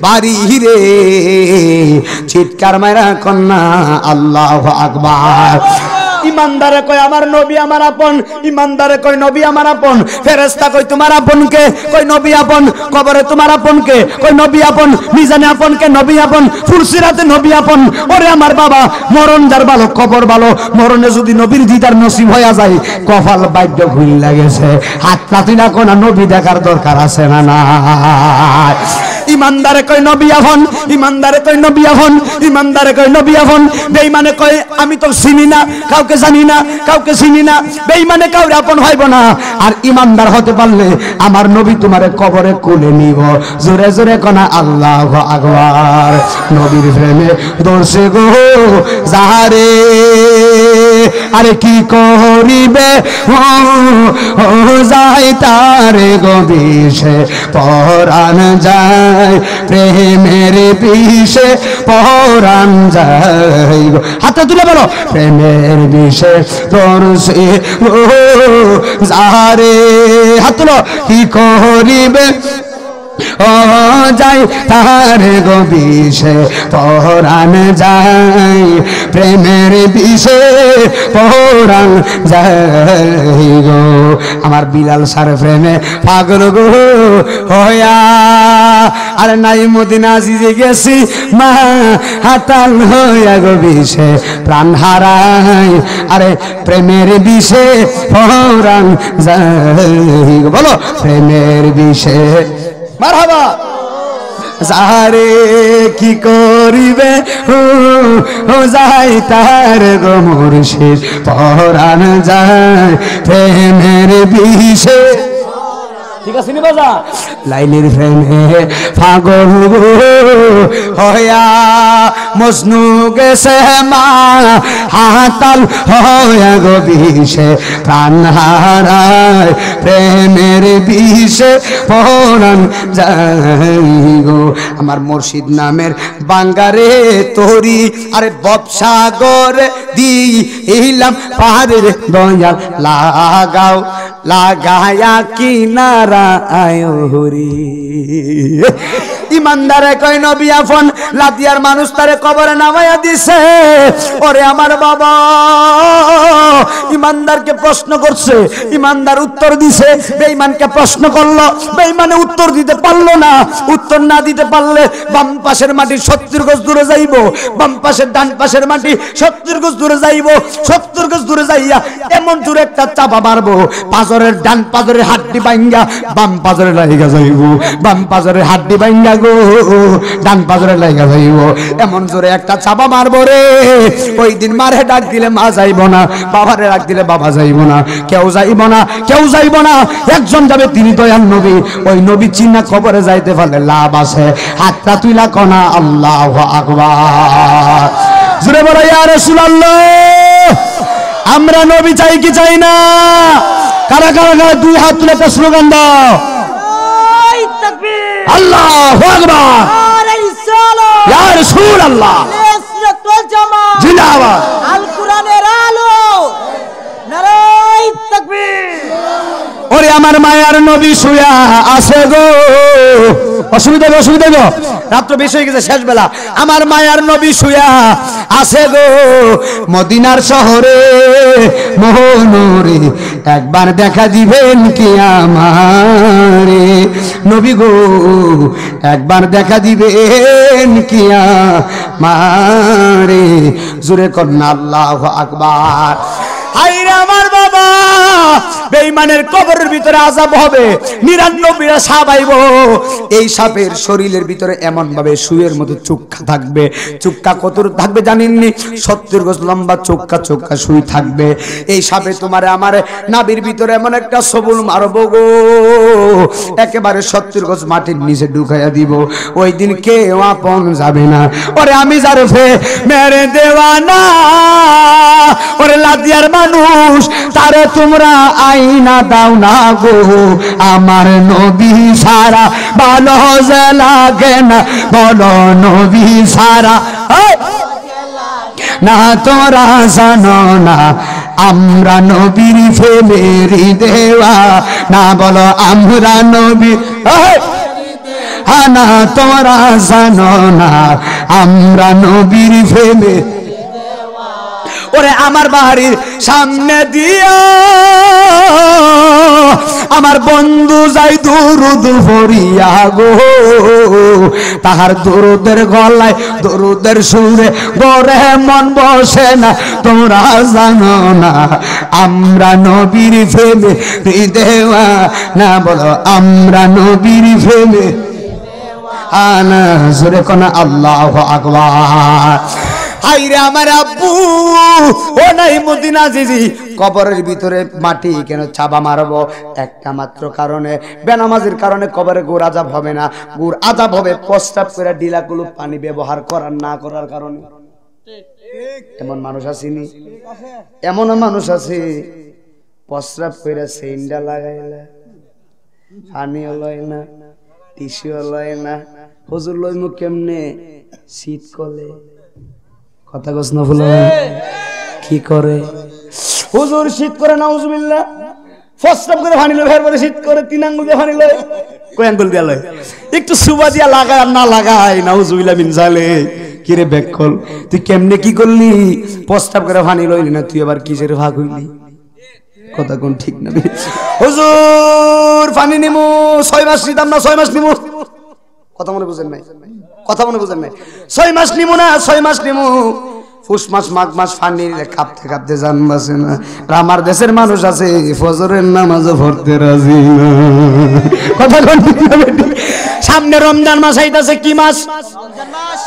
Speaker 1: বাড়ি রে চিৎকার মারা কন্যা আল্লাহু আকবার ইমানদারে কয় আমার নবী আমার আপন ইমানদারে কয় নবী আমার আপন ফেরেশতা কয় তোমার আপন কে কয় নবী আপন কবরে তোমার আপন কে কয় নবী আপন মিজানে আপন কে নবী আপন ফুরসিরাতে নবী আপন ওরে আমার বাবা মরণ যার ভালো কবর ভালো মরণে যদি নবীর দিদার নসিব হয়ে যায় কপাল বাদ্য ঘুরি লাগেছে হাত পাতি না কোনা নবী দেখার দরকার আছে না না ইমানদারে কয় নবী আপন ইমানদারে কয় নবী আপন ইমানদারে কয় নবী আপন বেঈমানে কয় আমি তো চিনি না কাউকে জানি না কাউকে চিনি না বেঈমানে কাউরে আপন হইব না আর ইমানদার হতে পারলে আমার নবী তোমারে কবরে কোলে নিব জোরে জোরে কোনা আল্লাহু আকবার নবীর প্রেমে দর্শে গো যারে আরে কি করিবে ও যাই তারে গো বিষে পরাণ যায় প্রেমের বিষে পরাণ যায় হাতে তুলে বলো প্রেমের বিষে দর্শে ও যারে হাত তুলো কি করিবে ও যাই তার গো বিষে পরাণ যায় প্রেমের বিষে পরাণ যায় গো আমার বিলাল সার প্রেমে পাগল গো হয়া আর নাই মদিনা জিজে গেছি মা হাতাল হইয়া গো বিষে প্রাণ হারাই আরে প্রেমের বিষে পরাণ যায় গো বলো প্রেমের বিষে মারহাবা যারে কি করিবে ও যাই তার গো মুর্শিদ পরাণ যায় প্রেমের বিষে ঠিক আছে নি বাজা লাইনের প্রেমে পাগল হইয়া মজনু গেছে মা হাতাল হইয়া গো বিষে প্রাণ হারায় প্রেমের বিষে পরাণ যায় গো আমার মুর্শিদ নামের বাঙ্গারে তোরি আরে ববসাগর দিলাম পাহাড়ের দয়াল লাগাও লাগায়া কিনারা আয়োরি ইমানদারে কয় নবী আপন লাদিয়ার মানুষ তারে কবরে নামায়া দিছে ওরে আমার বাবা ইমানদারকে প্রশ্ন করছে ইমানদার উত্তর দিছে বেঈমানকে প্রশ্ন করলো বেঈমানে উত্তর দিতে পারলো না উত্তর না দিতে পারলে বাম পাশের মাটি 70 গজ দূরে যাইবো বাম পাশের ডান পাশের মাটি 70 গজ দূরে যাইবো 70 গজ দূরে যাইয়া এমন দূরে একটা চাপা মারবো পাজরের ডান পাজরের হাড্ডি ভাঙ্গা বাম পাজরে লাগা যাইবো বাম পাজরের হাড্ডি ভাঙ্গা গো ডান পাজরে লাগা যাইবো এমন জোরে একটা চাপা মারবো রে ওই দিন মারে ডাক দিলে মা যাইবো না বাবারে ডাক দিলে বাবা যাইবো না কেউ যাইবো না কেউ যাইবো না একজন যাবে তিনি দয়াল নবী ওই নবী চিন্না কবরে যাইতে পারলে লাভ আছে হাতটা তুইলা কনা আল্লাহু আকবার জোরে বলো ইয়া রাসূলুল্লাহ আমরা নবী চাই কি চাই না কারা কারা দুই হাত তুলে একটা স্লোগান দাও তাকবীর আল্লাহু আকবার ইয়া রাসূলুল্লাহ ইসরাতুল জামাত জিন্দাবাদ আল কোরআনের আলো নারায়ে তাকবীর ওরে আমার মায়ার নবী শুয়া আছে গো অসুবিধা গো রাত্র বেশি হয়ে গেছে শেষ বেলা আমার মায়ার নবী শুয়া আছে গো মদিনার শহরে মোহনরে একবার দেখা দিবেন কি আমারে নবী গো একবার দেখা দিবেন কি আমারে জোরে কন্না আল্লাহু আকবার হায়রে আমার বাবা, বেঈমানের কবরের ভিতরে আযাব হবে, 99টা সাপ আইব। এই সাপের শরীরের ভিতরে এমন ভাবে সুয়ের মতো চুক্কা থাকবে। চুক্কা কত থাকবে জানেননি? 70 গজ লম্বা চুক্কা চুক্কা সুই থাকবে। এই সাপে তোমারে আমারে নাভির ভিতরে এমন একটা সবুল মারবো গো, একেবারে 70 গজ মাটির নিচে ঢুকাইয়া দিব। ওই দিন কেউ আপন যাবে না। ওরে আমি জারফে মেরে দেওয়ানা, ওরে লাদিয়ার মানুষ, তারে তোমরা আইনা দাও না গো, আমার নবী সারা ভালো যে লাগে না, বলো নবী সারা না তোরা জানো না, আমরা নবীর ফেমেরি দেওয়া না, বলো আমরা নবী না তোরা জানো না, আমরা নবীর ফেমে। ওরে আমার বাড়ির সামনে দিয়া আমার বন্ধু যাই দুরুদ ভরিয়া গো, তাহার দুরুদের গলায় দুরুদের সুরে গড়ে মন বসে না, তোমরা জানো না, আমরা নবীর ফেমে হৃদয় না, বলো আমরা নবীর ফেমে আনা জোরে কোন আল্লাহু আকবার। হায়রে আমার আব্বু, ও নাই মদিনা জিজি, কবরের ভিতরে মাটি কেন চাবা মারবো? একটা মাত্র কারণে, বেনামাজির কারণে কবরে গুড় আযাব হবে না। গুড় আযাব হবে প্রস্রাব করে ডিলাগুলো পানি ব্যবহার করার না করার কারণে। এমন মানুষ আসেনি? এমনও মানুষ আছে প্রস্রাব করে সেন্ডা লাগাইলা, পানিও লয় না, টিস্যুও লয় না। হুজুর লইমু কেমনে? শীত কলে কথা কস না বলে কি করে হুজুর? শীত করে নাউজুবিল্লাহ, প্রস্রাব করে পানি লয়, এরপরে শীত করে 3 আঙ্গুল দিয়ে পানি লয়, কয় আঙ্গুল দিয়া লয়? একটু সুবা দিয়া লাগায় আর না লাগায় নাউজুবিল্লাহ মিন জালিক। কি রে বেকল, তুই কেমনে কি করলি? প্রস্রাব করে পানি লইলি না, তুই আবার কিসের ভাগ হইলি? কথা কোন ঠিক না? হুজুর পানি নিমু 6 মাস নিতাম না, 6 মাস নিমু। কথা মনে বুঝেন নাই? কথা মনে বুঝেন নাই? 6 মাস নিমু না, 6 মাস নিমু। পুষ মাস মাঘ মাস পানি কাঁপতে কাঁপতে জান বাঁচে না। আমার দেশের মানুষ আছে ফজরের নামাজও পড়তে রাজি না। কথা কোন ঠিক না? সামনে রমজান মাস আইতাছে, কি মাস?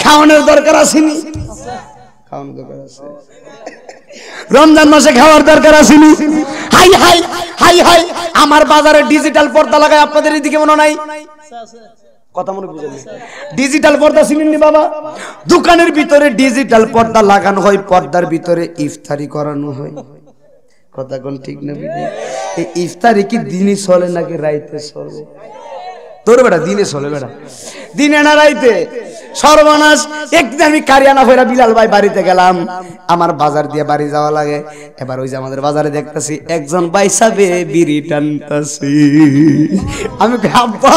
Speaker 1: খাওয়ানোর দরকার আসেনি? খাওয়ানোর দরকার আছে। রমজান মাসে খাওয়ার দরকার আসেনি? হাই হাই হাই হাই, আমার বাজারে ডিজিটাল পর্দা লাগায়, আপনাদের এদিকে মনে নাই? কথা মনে বুঝেন? ডিজিটাল পর্দা চিনেননি বাবা? দোকানের ভিতরে ডিজিটাল পর্দা লাগানো হয়, পর্দার ভিতরে ইফতারি করানো হয়। কথা কোন ঠিক না? এই ইফতারি কি দিনে চলে নাকি রাইতে চলে? তোর বেটা দিনে চলে, বেটা দিনে না রাইতে? সর্বনাশ। একদিন আমি কারিয়ানা ফেরা বিলাল ভাই বাড়িতে গেলাম, আমার বাজার দিয়ে বাড়ি যাওয়া লাগে। এবার ওই যে আমাদের বাজারে দেখতেছি একজন বাইসাবে বিড়ি টানতাছি। আমি আব্বা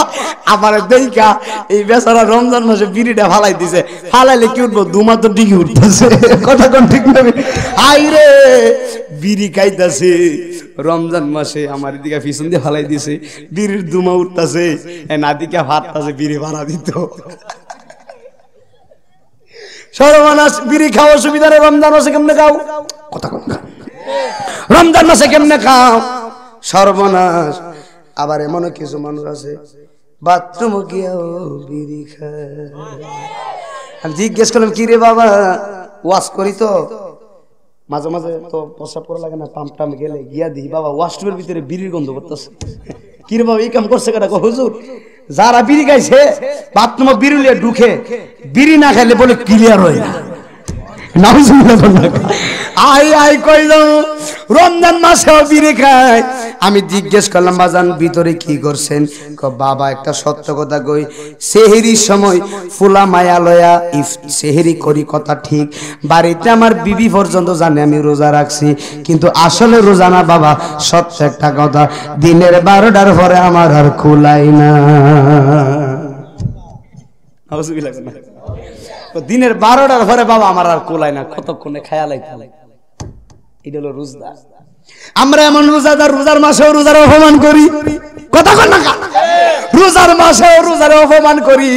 Speaker 1: আমার দেখা এই বেচারা রমজান মাসে বিড়িটা ফালাই দিছে, ফালাইলে কি উঠবো? দুমা তো ডিগি উঠতেছে। কথা কোন ঠিক না? আইরে বিড়ি খাইতাছে রমজান মাসে, আমার দিকে পিছন দিয়ে ফালাই দিছে, বিড়ির দুমা উঠতেছে, নাদিকে ফাটতাছে, বিড়ি ভাড়া দিত। সর্বনাশ। বিড়ি খাওয়া সুবিধা রে? রমজান মাসে কেমনে খাও? কথা কম খা। রমজান মাসে কেমনে খাও? সর্বনাশ। আবার এমন কিছু মানুষ আছে বাথরুম গিয়াও বিড়ি খায়। আমি জিজ্ঞেস করলাম, কি রে বাবা? ওয়াশ করি তো মাঝে মাঝে, তো প্রস্রাব করা লাগে না, পাম্প টাম গেলে গিয়া দিই, বাবা ওয়াশরুমের ভিতরে বিড়ির গন্ধ করতেছে। কি রে বাবা এই কাম করছে কেটা? হুজুর যারা বিড়ি খাইছে বাথরুমে বিড়ি লিয়ে ঢুকে, বিড়ি না খাইলে বলে ক্লিয়ার হয় না। আই আই কই যাও রমজান মাসেও বিড়ি খায়। আমি জিজ্ঞেস করলাম, বাজান ভিতরে কি করছেন? বাবা একটা সত্য কথা কই, সেহেরির সময় ফুলা মায়া লয়া সেহেরি করি, কথা ঠিক। বাড়িতে আমার বিবি পর্যন্ত জানে আমি রোজা রাখছি, কিন্তু আসলে রোজা না বাবা, সত্য একটা কথা, দিনের 12টার পরে আমার আর খুলাই না। দিনের 12টার পরে বাবা আমার আর কোলাই না, কতক্ষণে খেয়ালাই। এটা হলো রোজা। আমরা এমন রোজাদার, রোজার মাসেও রোজার অপমান করি। কথা কন না? রোজার মাসেও রোজার অপমান করি,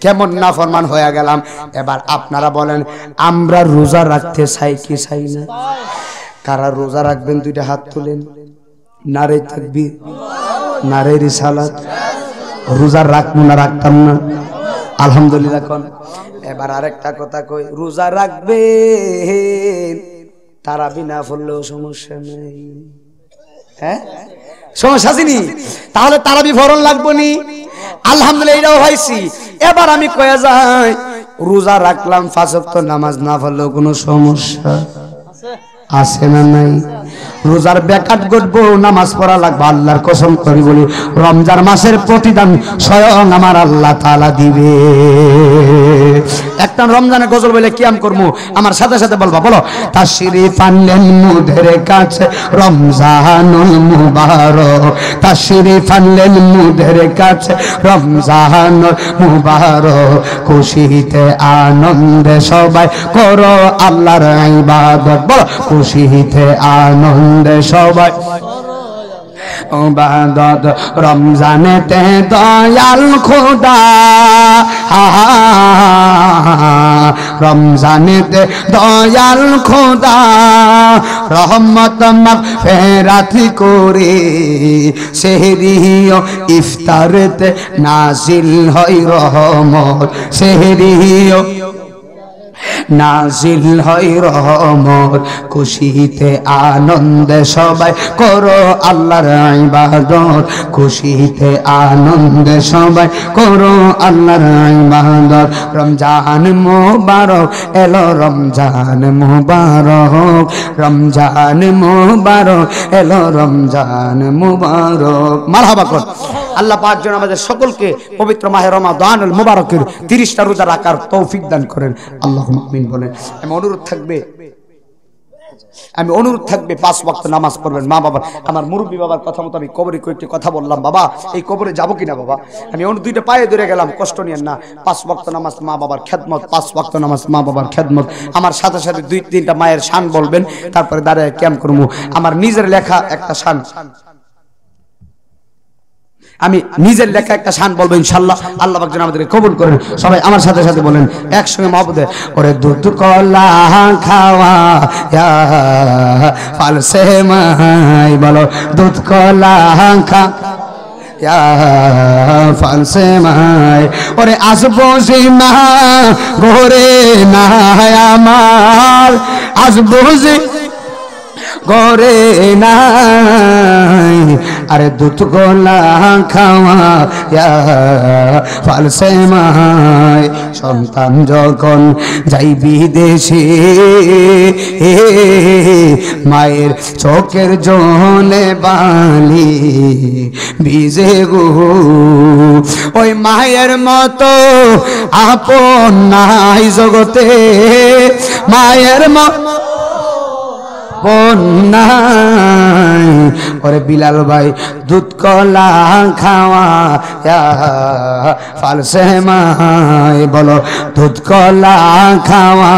Speaker 1: কেমন নাফরমান হয়ে গেলাম। এবার আপনারা বলেন, আমরা রোজা রাখতে চাই কি চাই না? কারা রোজা রাখবেন দুইটা হাত তুলেন। নারে তাকবীর, নারে রিসালাত। রোজা রাখবো না রাখতাম না? আলহামদুলিল্লাহ কোন। এবার আরেকটা কথা কই, রোজা রাখবেন তারাবি না পড়লেও সমস্যা নেই। হ্যাঁ সমস্যা আসেনি? তাহলে তারাবি ফরন লাগবো নি? আলহামদুলিল্লাহ এটাও হয়েছি। এবার আমি কয়ে যাই, রোজা রাখলাম 5 ওয়াক্ত নামাজ না পড়লেও কোনো সমস্যা আছে না নাই? রোজার ব্যাঘাত ঘটবো, নামাজ পড়া লাগবে। আল্লাহর কসম করি বলি, রমজান মাসের প্রতিদান স্বয়ং আমার আল্লাহ তাআলা দিবে। একটা রমজানের গজল বলে কিয়াম করবো, আমার সাথে সাথে বলবা, বলো। তাশরিফ আনলেন মুদের কাছে রমজানুল মুবারক, তাশরিফ আনলেন মুদের কাছে রমজানুল মুবারক। খুশিতে আনন্দে সবাই করো আল্লাহর ইবাদত, বলো। খুশিতে আনন্দে সবাই ইবাদত, রমজানেতে দয়াল খোদা, রমজানেতে দয়াল খোদা রহমত মাগফিরাত করে সেহরি ও ইফতারেতে নাজিল হয় রহমত, সেহরি ও নাজিল হয় রহমত। খুশিতে আনন্দে সবাই করো আল্লাহর ইবাদত, খুশিতে আনন্দে সবাই করো আল্লাহর ইবাদত। রমজান মুবারক এলো, রমজান মুবারক, রমজান মুবারক এলো, রমজান মুবারক। মারহাবা কর। আল্লাহ পাক যেন আমাদের সকলকে পবিত্র মাহে রমাদানুল মুবারকের 30টা রোজা রাখার তৌফিক দান করেন। আল্লাহুম্মা আমিন বলেন। আমি অনুরোধ থাকবে 5 ওয়াক্ত নামাজ পড়বেন। মা বাবা, আমার মুরব্বী বাবার কথা মতো আমি কবরে কয়েকটি কথা বললাম, বাবা এই কবরে যাবো কিনা বাবা, আমি দুইটা পায়ে ধরে গেলাম, কষ্ট নিয়েন না। 5 ওয়াক্ত নামাজ মা বাবার খেদমত, 5 ওয়াক্ত নামাজ মা বাবার খেদমত। আমার সাথে সাথে 2-3টা মায়ের শান বলবেন, তারপরে দাঁড়ায় ক্যাম্প করবো। আমার নিজের লেখা একটা শান, আমি নিজের লেখা একটা শান বলবো ইনশাআল্লাহ। আল্লাহ পাক যেন আমাদেরকে কবুল করেন। সবাই আমার সাথে সাথে বলেন একসঙ্গে মহব্বতে, ওরে দুধ কলা খাওয়া ইয়া ফালসে মাই, বলো দুধ কলা খা ইয়া ফালসে মাই। ওরে আসবো জিনা ঘরে না আমার, আসবো জি ঘরে নাই, আরে দুধ গোলা খাওয়া ইয়া ফালসে মাই। সন্তান যখন যাই বিদেশে মায়ের চোখের জলে বালি ভিজে গো, ওই মায়ের মতো আপন নাই জগতে, মায়ের মতো নাই। ওরে বিলাল ভাই দুধ কলা খাওয়া ফালসে মাই, বলো দুধ কলা খাওয়া।